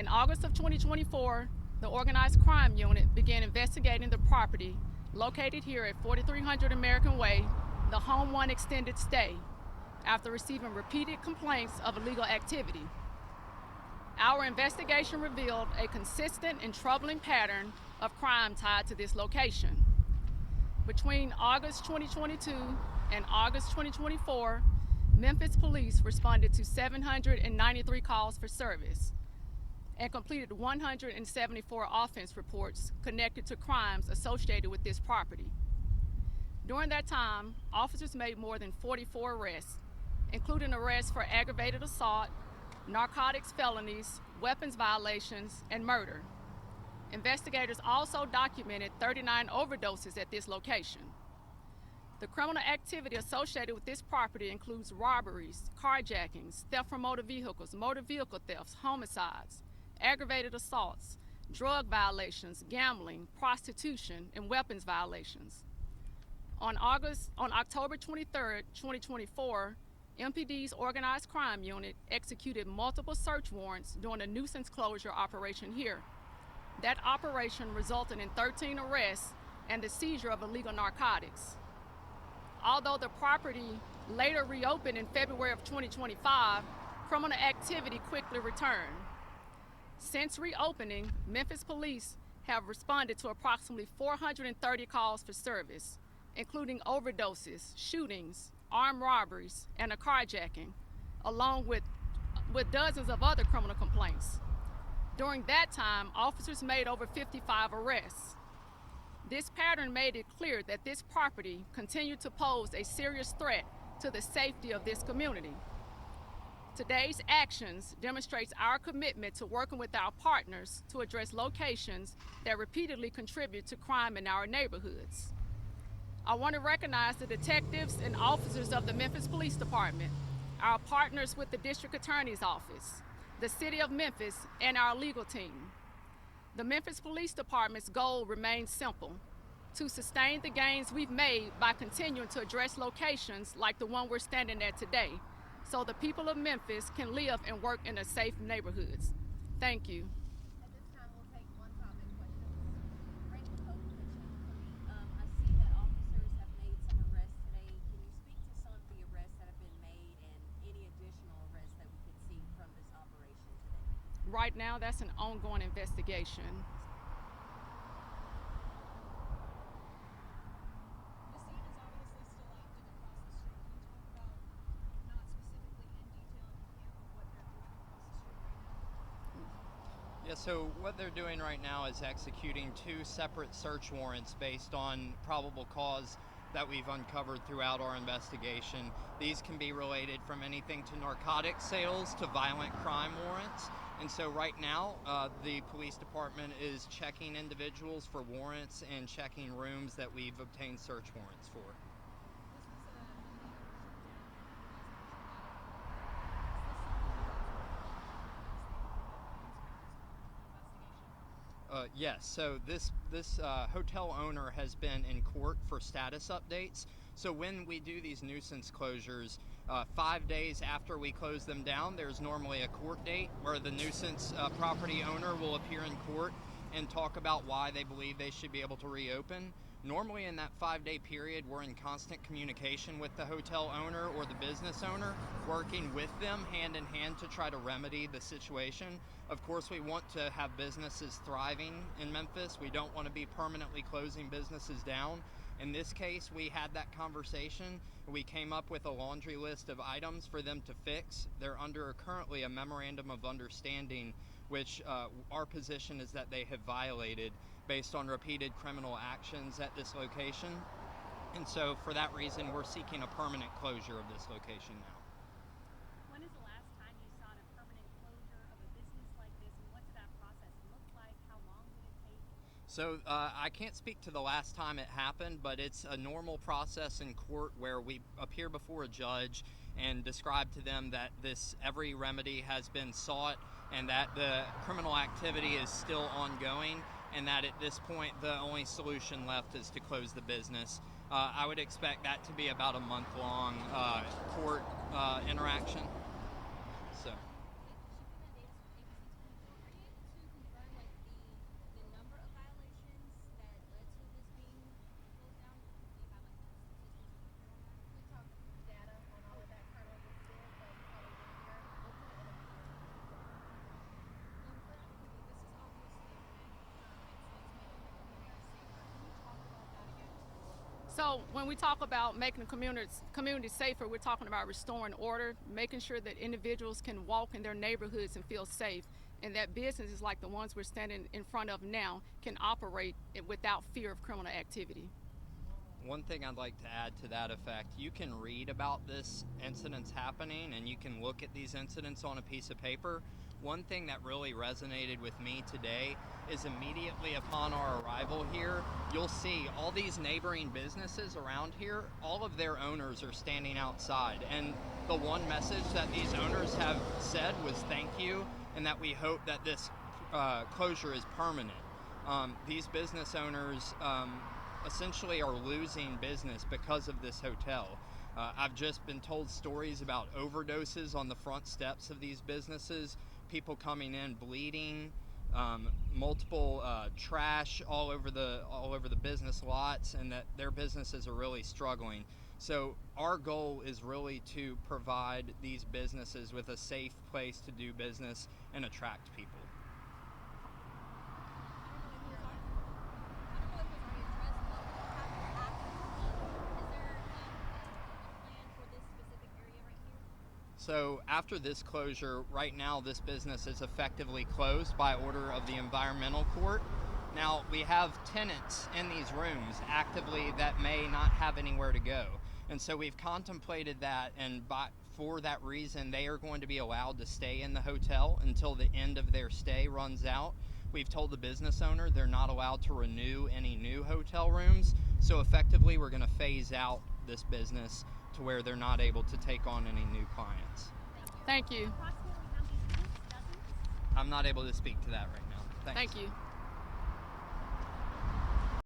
In August of 2024, the Organized Crime Unit began investigating the property located here at 4300 American Way, the Home One extended stay, after receiving repeated complaints of illegal activity. Our investigation revealed a consistent and troubling pattern of crime tied to this location. Between August 2022 and August 2024, Memphis Police responded to 793 calls for service and completed 174 offense reports connected to crimes associated with this property. During that time, officers made more than 44 arrests, including arrests for aggravated assault, narcotics felonies, weapons violations, and murder. Investigators also documented 39 overdoses at this location. The criminal activity associated with this property includes robberies, carjackings, theft from motor vehicle thefts, homicides, aggravated assaults, drug violations, gambling, prostitution, and weapons violations. On October 23, 2024, MPD's Organized Crime Unit executed multiple search warrants during a nuisance closure operation here. That operation resulted in 13 arrests and the seizure of illegal narcotics. Although the property later reopened in February of 2025, criminal activity quickly returned. Since reopening, Memphis Police have responded to approximately 430 calls for service, including overdoses, shootings, armed robberies, and a carjacking, along with dozens of other criminal complaints. During that time, officers made over 55 arrests. This pattern made it clear that this property continued to pose a serious threat to the safety of this community. Today's actions demonstrates our commitment to working with our partners to address locations that repeatedly contribute to crime in our neighborhoods. I want to recognize the detectives and officers of the Memphis Police Department, our partners with the District Attorney's Office, the City of Memphis, and our legal team. The Memphis Police Department's goal remains simple: to sustain the gains we've made by continuing to address locations like the one we're standing at today, so the people of Memphis can live and work in safe neighborhoods. Thank you. At this time, we'll take one-topic questions. Raymond Coach, I see that officers have made some arrests today. Can you speak to some of the arrests that have been made and any additional arrests that we could see from this operation today? Right now, that's an ongoing investigation. Yeah, so what they're doing right now is executing 2 separate search warrants based on probable cause that we've uncovered throughout our investigation. These can be related from anything to narcotic sales to violent crime warrants. And so right now, the police department is checking individuals for warrants and checking rooms that we've obtained search warrants for. Yes, so this hotel owner has been in court for status updates. So when we do these nuisance closures, 5 days after we close them down, there's normally a court date where the nuisance property owner will appear in court and talk about why they believe they should be able to reopen. Normally in that 5-day period, we're in constant communication with the hotel owner or the business owner, working with them hand in hand to try to remedy the situation. Of course, we want to have businesses thriving in Memphis. We don't want to be permanently closing businesses down. In this case, we had that conversation. We came up with a laundry list of items for them to fix. They're under currently a memorandum of understanding, which our position is that they have violated based on repeated criminal actions at this location. And so for that reason, we're seeking a permanent closure of this location now. When is the last time you saw a permanent closure of a business like this, and what did that process look like? How long did it take? So I can't speak to the last time it happened, but it's a normal process in court where we appear before a judge and describe to them that every remedy has been sought and that the criminal activity is still ongoing, and that at this point the only solution left is to close the business. I would expect that to be about a month-long court interaction. So. So when we talk about making the community safer, we're talking about restoring order, making sure that individuals can walk in their neighborhoods and feel safe, and that businesses like the ones we're standing in front of now can operate without fear of criminal activity. One thing I'd like to add to that effect, you can read about this incidents happening and you can look at these incidents on a piece of paper. One thing that really resonated with me today is immediately upon our arrival here, you'll see all these neighboring businesses around here, all of their owners are standing outside. And the one message that these owners have said was thank you, and that we hope that this closure is permanent. These business owners essentially are losing business because of this hotel. I've just been told stories about overdoses on the front steps of these businesses, people coming in bleeding, multiple trash all over the business lots, and that their businesses are really struggling. So our goal is really to provide these businesses with a safe place to do business and attract people. So after this closure, right now this business is effectively closed by order of the environmental court. Now we have tenants in these rooms actively that may not have anywhere to go. And so we've contemplated that, and for that reason they are going to be allowed to stay in the hotel until the end of their stay runs out. We've told the business owner they're not allowed to renew any new hotel rooms. So effectively we're going to phase out this business to where they're not able to take on any new clients. Thank you. Approximately how many units? Dozens? I'm not able to speak to that right now. Thanks. Thank you.